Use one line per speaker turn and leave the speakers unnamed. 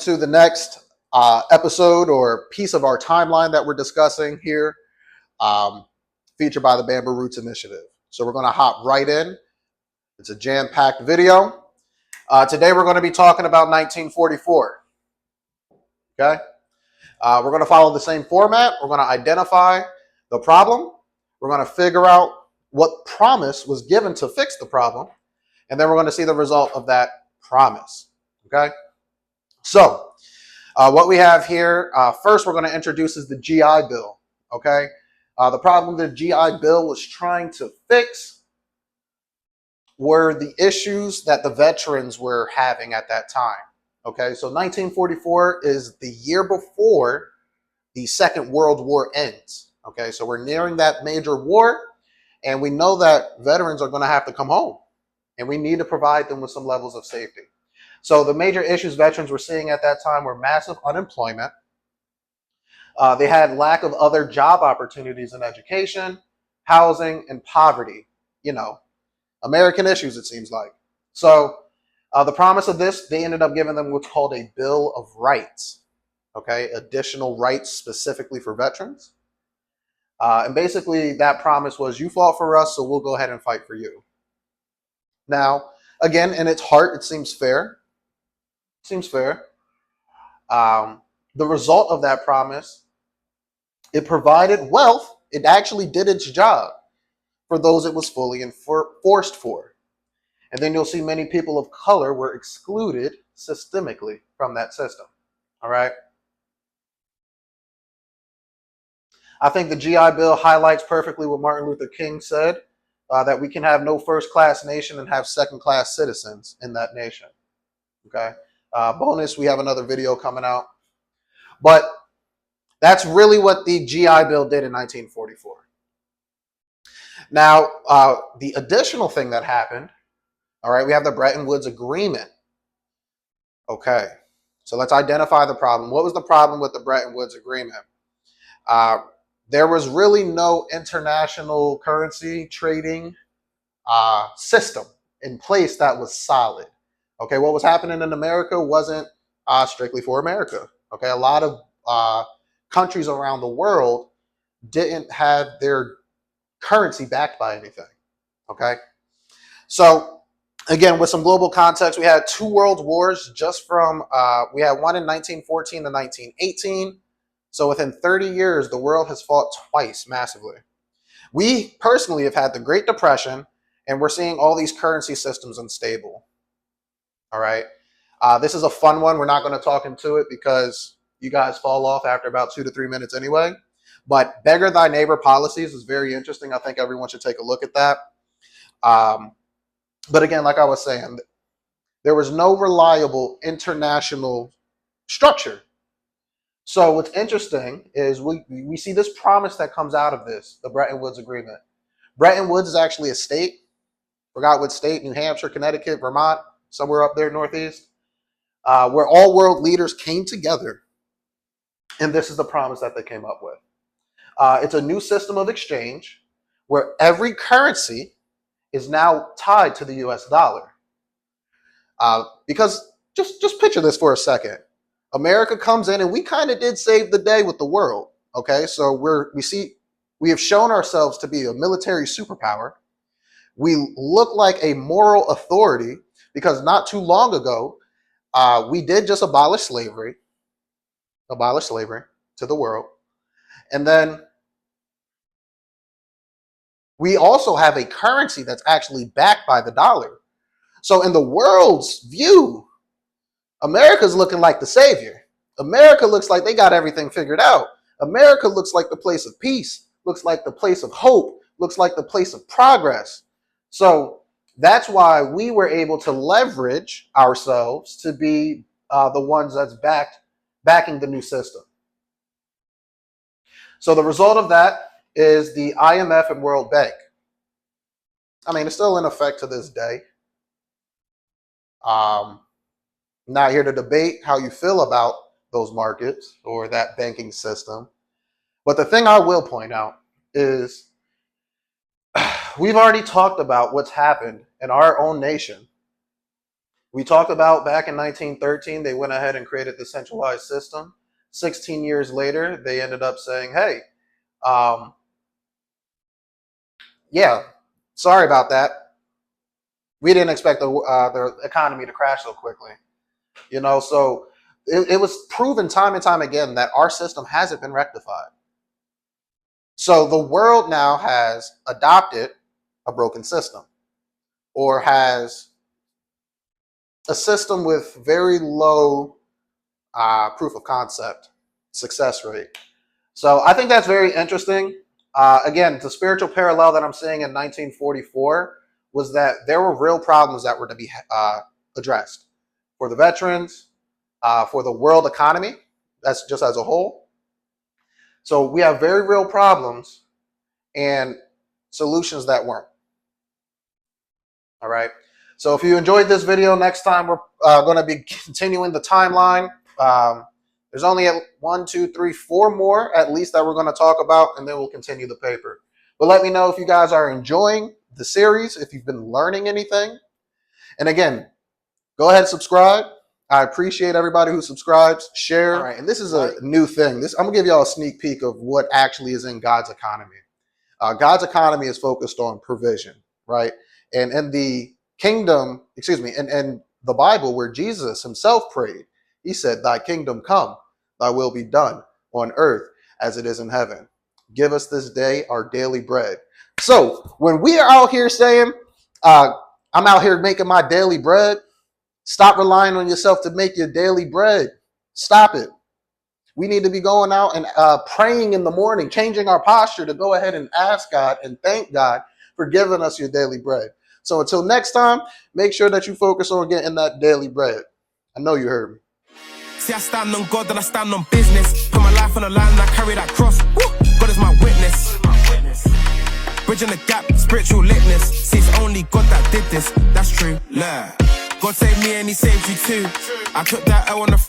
to the next episode or piece of our timeline that we're discussing here, um, featured by the Bamboo Roots Initiative. So we're going to hop right in. It's a jam-packed video. Today we're going to be talking about 1944. Okay? We're going to follow the same format. We're going to identify the problem. We're going to figure out what promise was given to fix the problem. And then we're going to see the result of that promise. Okay? So, what we have here, first we're going to introduce is the GI Bill. Okay? The problem the GI Bill was trying to fix were the issues that the veterans were having at that time. Okay, so 1944 is the year before the Second World War ends. Okay, so we're nearing that major war, and we know that veterans are going to have to come home, and we need to provide them with some levels of safety. So the major issues veterans were seeing at that time were massive unemployment. They had lack of other job opportunities in education, housing, and poverty. You know, American issues, it seems like. So the promise of this, they ended up giving them what's called a Bill of Rights. Okay, additional rights specifically for veterans. And basically that promise was, you fought for us, so we'll go ahead and fight for you. Now, again, in its heart, it seems fair. It seems fair. The result of that promise, it provided wealth. It actually did its job for those it was fully enforced for. And then you'll see many people of color were excluded systemically from that system. All right. I think the GI Bill highlights perfectly what Martin Luther King said, that we can have no first-class nation and have second-class citizens in that nation. Okay. Bonus, we have another video coming out. But that's really what the GI Bill did in 1944. Now, the additional thing that happened, all right, we have the Bretton Woods Agreement. Okay, so let's identify the problem. What was the problem with the Bretton Woods Agreement? There was really no international currency trading system in place that was solid. Okay, what was happening in America wasn't strictly for America. Okay, a lot of countries around the world didn't have their currency backed by anything. Okay, so again, with some global context, we had two world wars just from, we had one in 1914 to 1918. So within 30 years, the world has fought twice massively. We personally have had the Great Depression, and we're seeing all these currency systems unstable. All right. This is a fun one. We're not going to talk into it because you guys fall off after about 2 to 3 minutes anyway. But beggar thy neighbor policies is very interesting. I think everyone should take a look at that. But again, like I was saying, there was no reliable international structure. So what's interesting is we see this promise that comes out of this, the Bretton Woods Agreement. Bretton Woods is actually a state. Forgot what state, New Hampshire, Connecticut, Vermont, somewhere up there northeast, where all world leaders came together. And this is the promise that they came up with. It's a new system of exchange where every currency is now tied to the US dollar. Because just picture this for a second. America comes in and we kind of did save the day with the world. Okay, so we have shown ourselves to be a military superpower. We look like a moral authority because not too long ago, we did just abolish slavery to the world. And then we also have a currency that's actually backed by the dollar. So in the world's view, America's looking like the savior. America looks like they got everything figured out. America looks like the place of peace, looks like the place of hope, looks like the place of progress. So that's why we were able to leverage ourselves to be the ones that's backing the new system. So the result of that is the IMF and World Bank. I mean, it's still in effect to this day. Not here to debate how you feel about those markets or that banking system. But the thing I will point out is we've already talked about what's happened in our own nation We talked about back in 1913, they went ahead and created the centralized system. 16 years later, they ended up saying, hey, yeah, sorry about that. We didn't expect the economy to crash so quickly. You know, so it was proven time and time again that our system hasn't been rectified. So the world now has adopted a broken system, or has a system with very low proof of concept success rate. So I think that's very interesting. Again, the spiritual parallel that I'm seeing in 1944 was that there were real problems that were to be addressed for the veterans, for the world economy, that's just as a whole. So we have very real problems and solutions that weren't. All right. So if you enjoyed this video, next time we're going to be continuing the timeline. There's only 1, 2, 3, 4 more at least that we're going to talk about, and then we'll continue the paper. But let me know if you guys are enjoying the series, if you've been learning anything. And again, go ahead and subscribe. I appreciate everybody who subscribes, share. All right, and this is a new thing. I'm going to give y'all a sneak peek of what actually is in God's economy. God's economy is focused on provision, right? And in the kingdom, in the Bible where Jesus himself prayed, he said, thy kingdom come, thy will be done on earth as it is in heaven. Give us this day our daily bread. So when we are out here saying, I'm out here making my daily bread, stop relying on yourself to make your daily bread. Stop it. We need to be going out and praying in the morning, changing our posture to go ahead and ask God and thank God for giving us your daily bread. So until next time, make sure that you focus on getting that daily bread. I know you heard me.
See, I stand on God and I stand on business. Put my life on the line and I carry that cross. Woo! God is my witness. Bridging the gap, spiritual litness. See, it's only God that did this. That's true. Nah. God saved me and he saved you too. I took that L on the